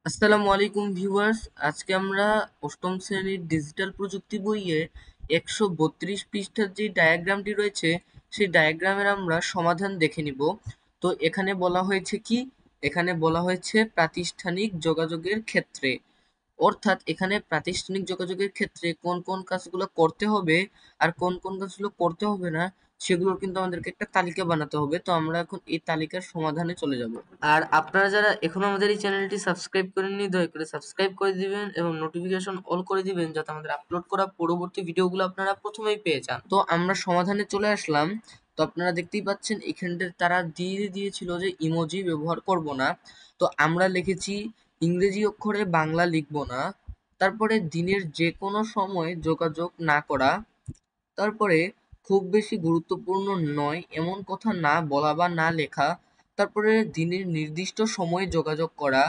আসসালামু আলাইকুম ভিউয়ার্স। আজকে আমরা অষ্টম শ্রেণীর ডিজিটাল প্রযুক্তি বইয়ে 132 পৃষ্ঠার যে ডায়াগ্রামটি রয়েছে সেই ডায়াগ্রামের আমরা সমাধান দেখে নিব। তো এখানে বলা হয়েছে কি, এখানে বলা হয়েছে প্রাতিষ্ঠানিক যোগাযোগের ক্ষেত্রে, অর্থাৎ এখানে প্রাতিষ্ঠানিক যোগাযোগের ক্ষেত্রে কোন কোন কাজগুলো করতে হবে আর কোন কোন কাজগুলো করতে হবে না সেগুলোর কিন্তু আমাদেরকে একটা তালিকা বানাতে হবে। তো আমরা এখন এই তালিকার সমাধানে চলে যাব। আর আপনারা যারা এখনো আমাদের এই চ্যানেলটি সাবস্ক্রাইব করেননি দয়া করে সাবস্ক্রাইব করে দিবেন এবং নোটিফিকেশন অল করে দিবেন যাতে আমাদের আপলোড করা পরবর্তী ভিডিওগুলো আপনারা প্রথমেই পেয়ে যান। তো আমরা সমাধানে চলে আসলাম। তো আপনারা দেখতেই পাচ্ছেন এখানটা তারা দিয়ে দিয়েছিল যে ইমোজি ব্যবহার করব না, তো আমরা লিখেছি ইংরেজি অক্ষরে বাংলা লিখব না। তারপরে দিনের যে কোনো সময় যোগাযোগ না করা। তারপরে খুব বেশি গুরুত্বপূর্ণ নয় এমন কথা না বলা বা না লেখা। তারপরে দিনের নির্দিষ্ট সময়ে যোগাযোগ করা।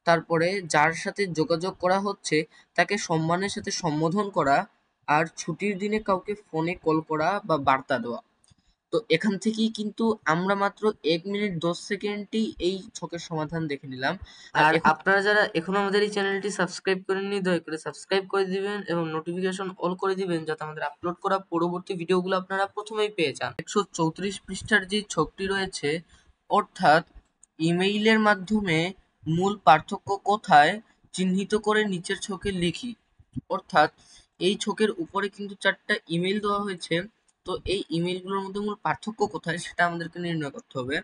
তারপরে যার সাথে যোগাযোগ করা হচ্ছে তাকে সম্মানের সাথে সম্বোধন করা। আর ছুটির দিনে কাউকে ফোনে কল করা বা বার্তা দেওয়া। তো এখান থেকেই কিন্তু আমরা মাত্র 1 মিনিট 10 সেকেন্ডেই এই ছকের সমাধান দেখে নিলাম। আর আপনারা যারা এখনো আমাদের এই চ্যানেলটি সাবস্ক্রাইব করেননি দয়া করে সাবস্ক্রাইব করে দিবেন এবং নোটিফিকেশন অল করে দিবেন যাতে আমাদের আপলোড করা পরবর্তী ভিডিওগুলো আপনারা প্রথমেই পেয়ে যান। 134 পৃষ্ঠার যে ছকটি রয়েছে, অর্থাৎ ইমেইলের মাধ্যমে মূল পার্থক্য কোথায় চিহ্নিত করে নিচের ছকে লিখি। অর্থাৎ এই ছকের উপরে কিন্তু 4টা ইমেইল দেওয়া হয়েছে। তো এই ইমেইলগুলোর মধ্যে মূল পার্থক্য কোথায় সেটা আমাদেরকে নির্ণয় করতে হবে।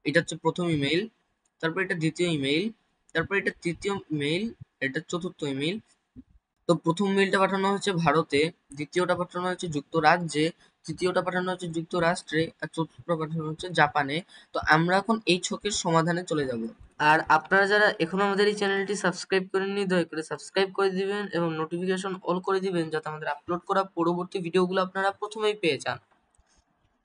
এটা হচ্ছে প্রথম ইমেইল, তারপর এটা দ্বিতীয় ইমেইল, তারপর এটা তৃতীয় ইমেইল, এটা চতুর্থ ইমেইল। তো প্রথম মেইলটা পাঠানো হয়েছে ভারতে, দ্বিতীয়টা পাঠানো হয়েছে যুক্তরাজ্যে, তৃতীয়টা পাঠানো হচ্ছে যুক্তরাষ্ট্রে, আর চতুর্থটা পাঠানো হচ্ছে জাপানে। তো আমরা এখন এই ছকের সমাধানে চলে যাব। আর আপনারা যারা এখনো আমাদের এই চ্যানেলটি সাবস্ক্রাইব করেননি দয়া করে সাবস্ক্রাইব করে দিবেন এবং নোটিফিকেশন অল করে দিবেন যাতে আমাদের আপলোড করা পরবর্তী ভিডিওগুলো আপনারা প্রথমেই পেয়ে যান।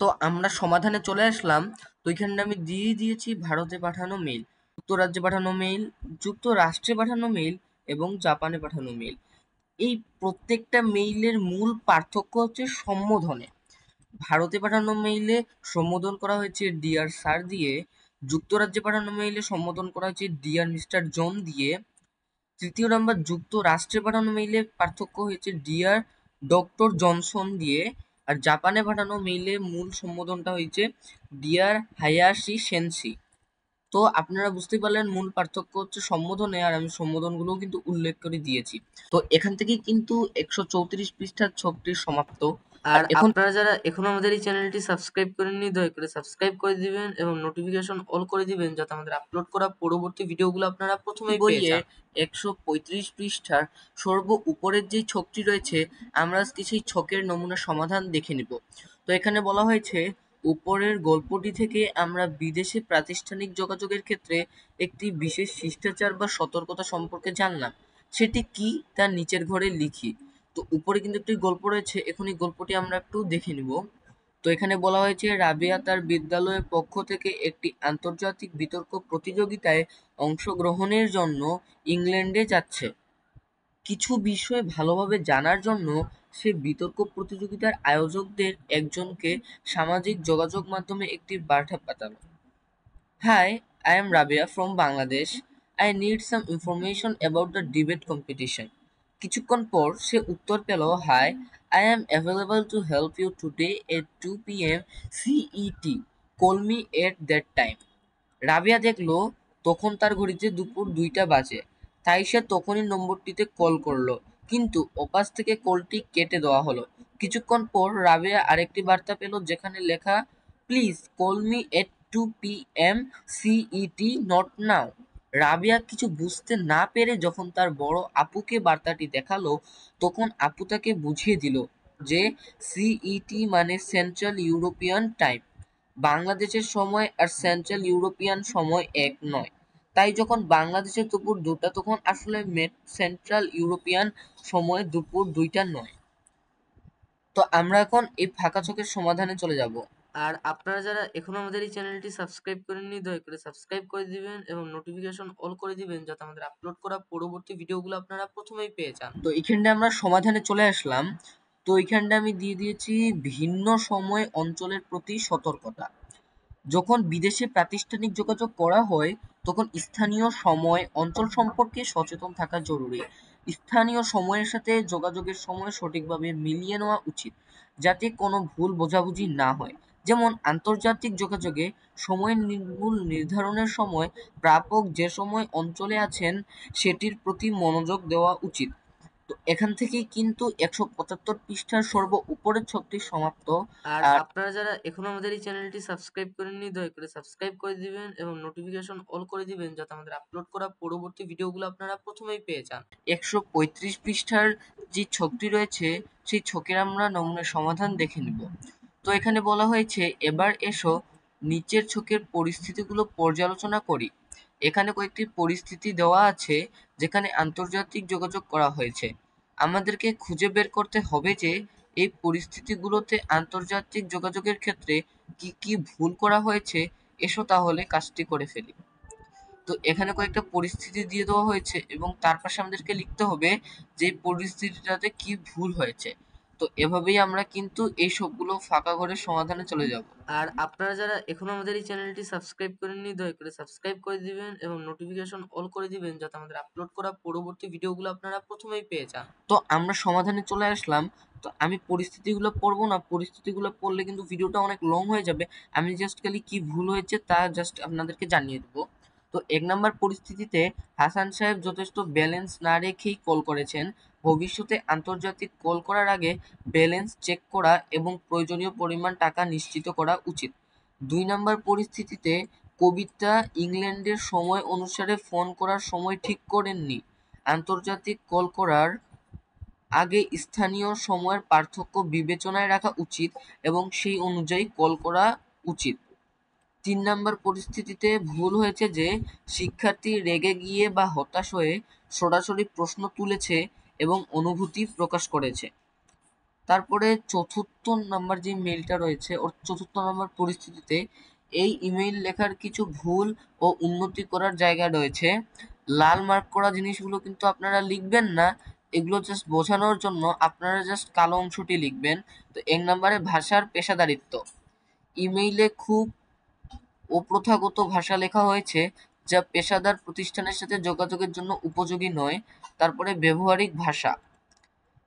তো আমরা সমাধানে চলে আসলাম। তো এখানে আমি দিয়ে দিয়েছি ভারতে পাঠানো মেইল, যুক্তরাজ্যে পাঠানো মেইল, যুক্তরাষ্ট্রে পাঠানো মেইল এবং জাপানে পাঠানো মেইল। এই প্রত্যেকটা মেইলের মূল পার্থক্য হচ্ছে সম্বোধনে। ভারতে পাঠানো মেইলে সম্বোধন করা হয়েছে ডিয়ার স্যার দিয়ে, যুক্তরাজ্যে পাঠানো মেইলে সম্বোধন করা হয়েছে ডিয়ার মিস্টার জন দিয়ে। তৃতীয় নাম্বার, যুক্তরাষ্ট্রে পাঠানো মেইলে পার্থক্য হয়েছে ডিয়ার ডক্টর জনসন দিয়ে। আর জাপানে পাঠানো মেইলে মূল সম্বোধনটা হয়েছে ডিয়ার হায়াশি সেনসি। তো আপনারা বুঝতেই পারলেন মূল পার্থক্য হচ্ছে সম্বোধনে, আর আমি সম্বোধনগুলোও কিন্তু উল্লেখ করে দিয়েছি। তো এখান থেকেই কিন্তু 134 পৃষ্ঠার ছকটি সমাপ্ত। আর এখন আপনারা যারা এখনো আমাদের এই চ্যানেলটি সাবস্ক্রাইব করেননি দয়া করে সাবস্ক্রাইব করে দিবেন এবং নোটিফিকেশন অল করে দিবেন যাতে আমাদের আপলোড করা পরবর্তী ভিডিওগুলো আপনারা প্রথমেই পেয়ে যান। 135 পৃষ্ঠার সর্ব উপরের যে ছকটি রয়েছে আমরা আজকে সেই ছকের নমুনা সমাধান দেখে নিব। তো এখানে বলা হয়েছে উপরের গল্পটি থেকে আমরা বিদেশে প্রাতিষ্ঠানিক যোগাযোগের ক্ষেত্রে একটি বিশেষ শিষ্টাচার বা সতর্কতা সম্পর্কে জানলাম। সেটি কি তা নিচের ঘরে লিখি। তো উপরে কিন্তু একটি গল্প রয়েছে, এখন এই গল্পটি আমরা একটু দেখে নিব। তো এখানে বলা হয়েছে রাবেয়া তার বিদ্যালয়ের পক্ষ থেকে একটি আন্তর্জাতিক বিতর্ক প্রতিযোগিতায় অংশগ্রহণের জন্য ইংল্যান্ডে যাচ্ছে। কিছু বিষয় ভালোভাবে জানার জন্য সে বিতর্ক প্রতিযোগিতার আয়োজকদের একজনকে সামাজিক যোগাযোগ মাধ্যমে একটি বার্তা পাঠালো। Hi, I am Rabia from Bangladesh. I need some information about the debate competition. কিছুক্ষণ পর সে উত্তর পেল, high, I am available to help you today at 2 p.m. CET. Call me at that time. Rabia দেখলো তখন তার ঘড়িতে দুপুর 2টা বাজে, তাই সে তখনই নম্বরটিতে কল করলো, কিন্তু ওপাশ থেকে কলটি কেটে দেওয়া হলো। কিছুক্ষণ পর রাবিয়া আরেকটি বার্তা পেল যেখানে লেখা, please call me at 2 p.m. CET, not now. Rabia কিছু বুঝতে না পেরে যখন তার বড় আপুকে বার্তাটি দেখালো তখন আপু তাকে বুঝিয়ে দিল যে সিইটি মানে সেন্ট্রাল ইউরোপিয়ান টাইম। বাংলাদেশের সময় আর সেন্ট্রাল ইউরোপিয়ান সময় এক নয়, তাই যখন বাংলাদেশের দুপুর 2টা তখন আসলে সেন্ট্রাল ইউরোপিয়ান সময় দুপুর 2টা নয়। তো আমরা এখন এই ফাঁকা ছকের সমাধানে চলে যাব। আর আপনারা যারা এখনো আমাদের এই চ্যানেলটি সাবস্ক্রাইব করেননি দয়া করে সাবস্ক্রাইব করে দিবেন এবং নোটিফিকেশন অল করে দিবেন যাতে আমাদের আপলোড করা পরবর্তী ভিডিওগুলো আপনারা প্রথমেই পেয়ে যান। তো এখানটা আমরা সমাধানে চলে আসলাম। তো এখানটা আমি দিয়ে দিয়েছি ভিন্ন সময় অঞ্চলের প্রতি সতর্কতা। যখন বিদেশে প্রাতিষ্ঠানিক যোগাযোগ করা হয় তখন স্থানীয় সময় অঞ্চল সম্পর্কে সচেতন থাকা জরুরি। স্থানীয় সময়ের সাথে যোগাযোগের সময় সঠিকভাবে মিলিয়ে নেওয়া উচিত, যাতে কোনো ভুল বোঝাবুঝি না হয়। যেমন আন্তর্জাতিক যোগাযোগে সময়ের ভুল নির্ধারণের সময় প্রাপক যে সময় অঞ্চলে আছেন সেটির প্রতি মনোযোগ দেওয়া উচিত। তো এখান থেকেই কিন্তু ১৭৫ পৃষ্ঠার সর্ব উপরের ছকটি সমাপ্ত। আর আপনারা যারা এখনো আমাদের এই চ্যানেলটি সাবস্ক্রাইব করেননি, দয়া করে সাবস্ক্রাইব করে দিবেন এবং নোটিফিকেশন অল করে দিবেন, যাতে আমাদের আপলোড করা পরবর্তী ভিডিওগুলো আপনারা প্রথমেই পেয়ে যান। ১৩৫ পৃষ্ঠার যে ছকটি রয়েছে সেই ছকের আমরা নমুনা সমাধান দেখে নিব। তো এখানে বলা হয়েছে, এবার এসো নিচের ছকের পরিস্থিতিগুলো পর্যালোচনা করি। এখানে কয়েকটি পরিস্থিতি দেওয়া আছে যেখানে আন্তর্জাতিক যোগাযোগ করা হয়েছে। আমাদেরকে খুঁজে বের করতে হবে যে এই পরিস্থিতিগুলোতে আন্তর্জাতিক যোগাযোগের ক্ষেত্রে কি কি ভুল করা হয়েছে। এসো তাহলে কাজটি করে ফেলি। তো এখানে কয়েকটা পরিস্থিতি দিয়ে দেওয়া হয়েছে এবং তার পাশে আমাদেরকে লিখতে হবে যে পরিস্থিতিটাতে কি ভুল হয়েছে। তো এভাবেই আমরা কিন্তু এই সবগুলো ফাঁকা ঘরের সমাধানে চলে যাব। আর আপনারা যারা এখনো আমাদের এই চ্যানেলটি সাবস্ক্রাইব করেননি, দয়া করে সাবস্ক্রাইব করে দিবেন এবং নোটিফিকেশন অল করে দিবেন, যাতে আমাদের আপলোড করা পরবর্তী ভিডিওগুলো আপনারা প্রথমেই পেয়ে যান। তো আমরা সমাধানে চলে আসলাম। তো আমি পরিস্থিতিগুলো পড়বো না, পরিস্থিতিগুলো পড়লে কিন্তু ভিডিওটা অনেক লং হয়ে যাবে। আমি জাস্ট খালি কি ভুল হয়েছে তা জাস্ট আপনাদেরকে জানিয়ে দেবো। তো ১ নাম্বার পরিস্থিতিতে হাসান সাহেব যথেষ্ট ব্যালেন্স না রেখেই কল করেছেন। ভবিষ্যতে আন্তর্জাতিক কল করার আগে ব্যালেন্স চেক করা এবং প্রয়োজনীয় পরিমাণ টাকা নিশ্চিত করা উচিত। ২ নাম্বার পরিস্থিতিতে কবিতা ইংল্যান্ডের সময় অনুসারে ফোন করার সময় ঠিক করেননি। আন্তর্জাতিক কল করার আগে স্থানীয় সময়ের পার্থক্য বিবেচনায় রাখা উচিত এবং সেই অনুযায়ী কল করা উচিত। ৩ নাম্বার পরিস্থিতিতে ভুল হয়েছে যে শিক্ষার্থী রেগে গিয়ে বা হতাশ হয়ে সরাসরি প্রশ্ন তুলেছে এবং অনুভূতি প্রকাশ করেছে। তারপরে চতুর্থ নাম্বার যে মেইলটা রয়েছে ওর চতুর্থ নাম্বার পরিস্থিতিতে এই ইমেইল লেখার কিছু ভুল ও উন্নতি করার জায়গা রয়েছে। লাল মার্ক করা জিনিসগুলো কিন্তু আপনারা লিখবেন না, এগুলো জাস্ট বোঝানোর জন্য আপনারা জাস্ট কালো অংশটি লিখবেন। তো ১ নাম্বারে ভাষার পেশাদারিত্ব। ইমেইলে খুব অপ্রথাগত ভাষা লেখা হয়েছে যা পেশাদার প্রতিষ্ঠানের সাথে যোগাযোগের জন্য উপযোগী নয়। তারপরে ব্যবহারিক ভাষা,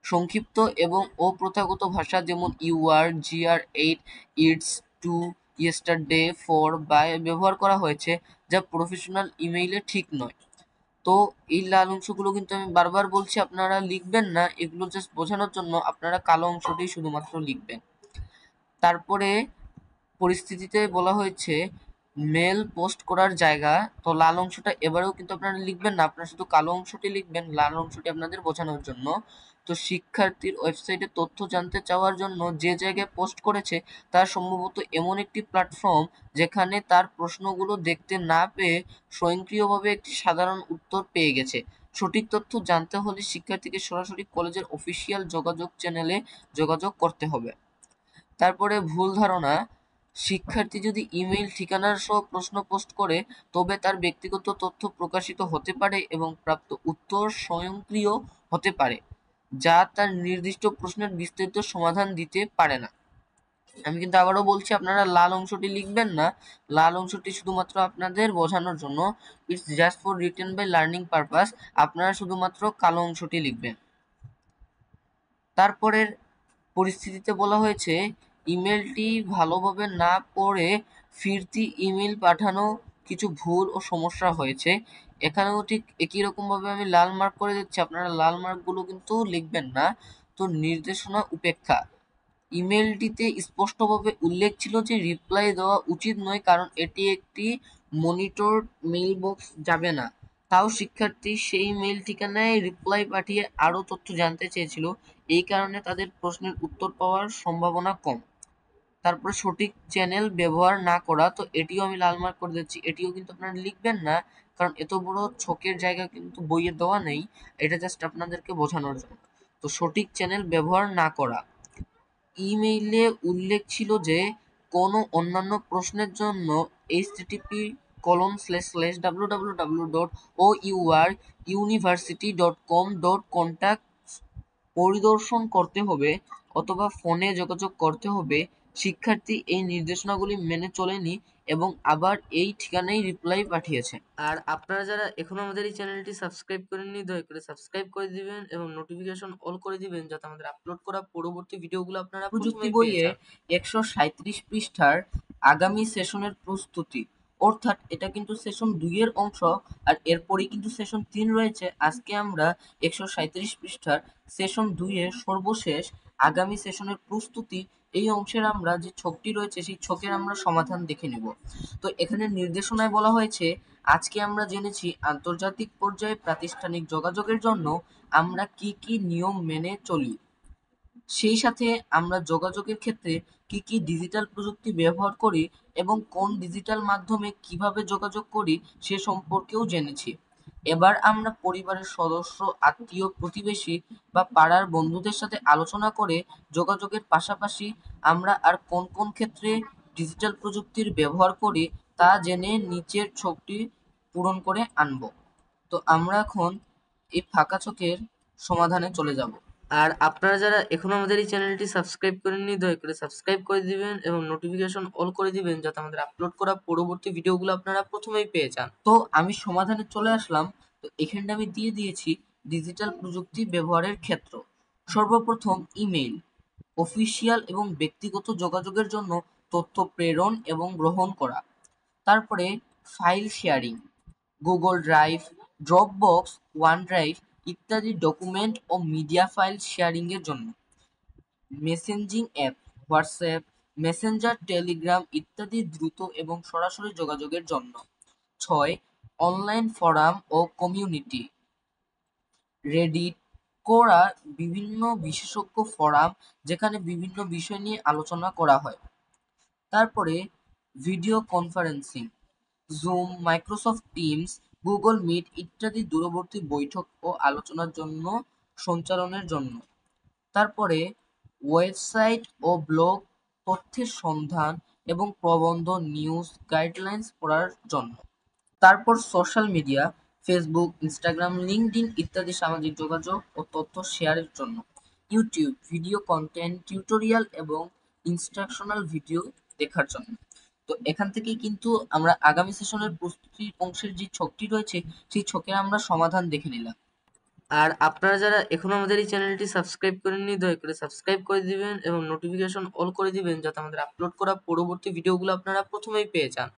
সংক্ষিপ্ত এবং অপ্রথাগত ভাষা যেমন U R, G R, eight, it's, to, yesterday, for, by ব্যবহার করা হয়েছে যা প্রফেশনাল ইমেইলে ঠিক নয়। তো এই লাল অংশগুলো কিন্তু আমি বারবার বলছি আপনারা লিখবেন না, এগুলো জাস্ট বোঝানোর জন্য আপনারা কালো অংশটি শুধুমাত্র লিখবেন। তারপরে পরিস্থিতিতে বলা হয়েছে মেল পোস্ট করার জায়গা। তো লাল অংশটা এবারেও কিন্তু আপনারা লিখবেন না, আপনারা শুধু কালো অংশটি লিখবেন, লাল অংশটি আপনাদের বোঝানোর জন্য। তো শিক্ষার্থীর ওয়েবসাইটে তথ্য জানতে চাওয়ার জন্য যে জায়গায় পোস্ট করেছে তা সম্ভবত এমন একটি প্ল্যাটফর্ম যেখানে তার প্রশ্নগুলো দেখতে না পেয়ে স্বয়ংক্রিয়ভাবে একটি সাধারণ উত্তর পেয়ে গেছে। সঠিক তথ্য জানতে হলে শিক্ষার্থীকে সরাসরি কলেজের অফিসিয়াল যোগাযোগ চ্যানেলে যোগাযোগ করতে হবে। তারপরে ভুল ধারণা, শিক্ষার্থী যদি ইমেইল ঠিকানা সহ প্রশ্ন পোস্ট করে তবে তার ব্যক্তিগত তথ্য প্রকাশিত হতে পারে এবং প্রাপ্ত উত্তর স্বয়ংক্রিয় হতে পারে, যা তার নির্দিষ্ট প্রশ্নের বিস্তারিত সমাধান দিতে পারে না। আমি কিন্তু আবারও বলছি আপনারা লাল অংশটি লিখবেন না, লাল অংশটি শুধুমাত্র আপনাদের বোঝানোর জন্য। It's just for written by learning purpose. আপনারা শুধুমাত্র কালো অংশটি লিখবেন। তারপরের পরিস্থিতিতে বলা হয়েছে ইমেলটি ভালোভাবে না পড়ে ফিরতি ইমেল পাঠানো কিছু ভুল ও সমস্যা হয়েছে। এখানেও ঠিক একই রকমভাবে আমি লাল মার্ক করে দিচ্ছি, আপনারা লাল মার্কগুলো কিন্তু লিখবেন না। তো নির্দেশনা উপেক্ষা, ইমেলটিতে স্পষ্টভাবে উল্লেখ ছিল যে রিপ্লাই দেওয়া উচিত নয় কারণ এটি একটি মনিটরড মেইলবক্স যাবে না। তাও শিক্ষার্থী সেই মেইল ঠিকানায় রিপ্লাই পাঠিয়ে আরও তথ্য জানতে চেয়েছিল, এই কারণে তাদের প্রশ্নের উত্তর পাওয়ার সম্ভাবনা কম। তারপরে সঠিক চ্যানেল ব্যবহার না করা, তো এটিও আমি লাল মার্ক করে দিচ্ছি, এটিও কিন্তু আপনারা লিখবেন না কারণ এত বড় ছকের জায়গা কিন্তু বইয়ে দেওয়া নেই, এটা জাস্ট আপনাদেরকে বোঝানোর জন্য। তো সঠিক চ্যানেল ব্যবহার না করা, ইমেইলে উল্লেখ ছিল যে কোনো অন্যান্য প্রশ্নের জন্য http://www.our.university.com.contact পরিদর্শন করতে হবে অথবা ফোনে যোগাযোগ করতে হবে শিক্ষার্থী এই নির্দেশনাগুলি মেনে চলেনি এবং আবার এই ঠিকানায় রিপ্লাই পাঠিয়েছে। আর আপনারা যারা এখনো আমাদের এই চ্যানেলটি সাবস্ক্রাইব করেননি, দয়া করে সাবস্ক্রাইব করে দিবেন এবং নোটিফিকেশন অল করে দিবেন, যাতে আমাদের আপলোড করা পরবর্তী ভিডিওগুলো আপনারা প্রযুক্তি বইয়ে 137 পৃষ্ঠার আগামী সেশনের প্রস্তুতি, অর্থাৎ এটা কিন্তু সেশন 2 এর অংশ, আর এরপরেই কিন্তু সেশন 3 রয়েছে। আজকে আমরা 137 পৃষ্ঠার সেশন 2 এর সর্বশেষ আগামী সেশনের প্রস্তুতি এই অংশের আমরা যে ছকটি রয়েছে সেই ছকের আমরা সমাধান দেখে নিব। তো এখানে নির্দেশনায় বলা হয়েছে, আজকে আমরা জেনেছি আন্তর্জাতিক পর্যায়ে প্রাতিষ্ঠানিক যোগাযোগের জন্য আমরা কি কি নিয়ম মেনে চলি, সেই সাথে আমরা যোগাযোগের ক্ষেত্রে কি কি ডিজিটাল প্রযুক্তি ব্যবহার করি এবং কোন ডিজিটাল মাধ্যমে কিভাবে যোগাযোগ করি সে সম্পর্কেও জেনেছি। এবার আমরা পরিবারের সদস্য, আত্মীয়, প্রতিবেশী বা পাড়ার বন্ধুদের সাথে আলোচনা করে যোগাযোগের পাশাপাশি আমরা আর কোন কোন ক্ষেত্রে ডিজিটাল প্রযুক্তির ব্যবহার করি তা জেনে নিচের ছকটি পূরণ করে আনব। তো আমরা এখন এই ফাঁকা ছকের সমাধানে চলে যাব। আর আপনারা যারা এখনো আমাদের এই চ্যানেলটি সাবস্ক্রাইব করেননি, দয়া করে সাবস্ক্রাইব করে দিবেন এবং নোটিফিকেশন অল করে দিবেন, যাতে আমাদের আপলোড করা পরবর্তী ভিডিওগুলো আপনারা প্রথমেই পেয়ে যান। তো আমি সমাধানে চলে আসলাম। তো এখানটা আমি দিয়ে দিয়েছি ডিজিটাল প্রযুক্তি ব্যবহারের ক্ষেত্র। সর্বপ্রথম ইমেইল, অফিসিয়াল এবং ব্যক্তিগত যোগাযোগের জন্য তথ্য প্রেরণ এবং গ্রহণ করা। তারপরে file sharing, Google drive, Dropbox, OneDrive ইত্যাদি ডকুমেন্ট ও মিডিয়া ফাইল শেয়ারিং এর জন্য। Messaging app, WhatsApp, Messenger, Telegram ইত্যাদি দ্রুত এবং সরাসরি যোগাযোগের জন্য। 6. অনলাইন ফোরাম ও কমিউনিটি, রেডিট, কোরা বিভিন্ন বিশেষজ্ঞ ফোরাম যেখানে বিভিন্ন বিষয় নিয়ে আলোচনা করা হয়। তারপরে video conferencing, Zoom, Microsoft Teams, Google Meet ইত্যাদি দূরবর্তী বৈঠক ও আলোচনার জন্য সঞ্চালনের জন্য। তারপরে ওয়েবসাইট ও ব্লগ, তথ্যের সন্ধান এবং প্রবন্ধ, নিউজ, গাইডলাইন্স পড়ার জন্য। তারপর social media, Facebook, Instagram, LinkedIn ইত্যাদি সামাজিক যোগাযোগ ও তথ্য শেয়ারের জন্য। ইউটিউব, ভিডিও কন্টেন্ট, টিউটোরিয়াল এবং ইনস্ট্রাকশনাল ভিডিও দেখার জন্য। তো এখান থেকেই কিন্তু আমরা আগামী সেশনের প্রস্তুতির অংশের যে ছকটি রয়েছে সেই ছকের আমরা সমাধান দেখে নিলাম। আর আপনারা যারা এখনো আমাদের এই চ্যানেলটি সাবস্ক্রাইব করেননি, দয়া করে সাবস্ক্রাইব করে দিবেন এবং নোটিফিকেশন অল করে দিবেন, যাতে আমাদের আপলোড করা পরবর্তী ভিডিওগুলো আপনারা প্রথমেই পেয়ে যান।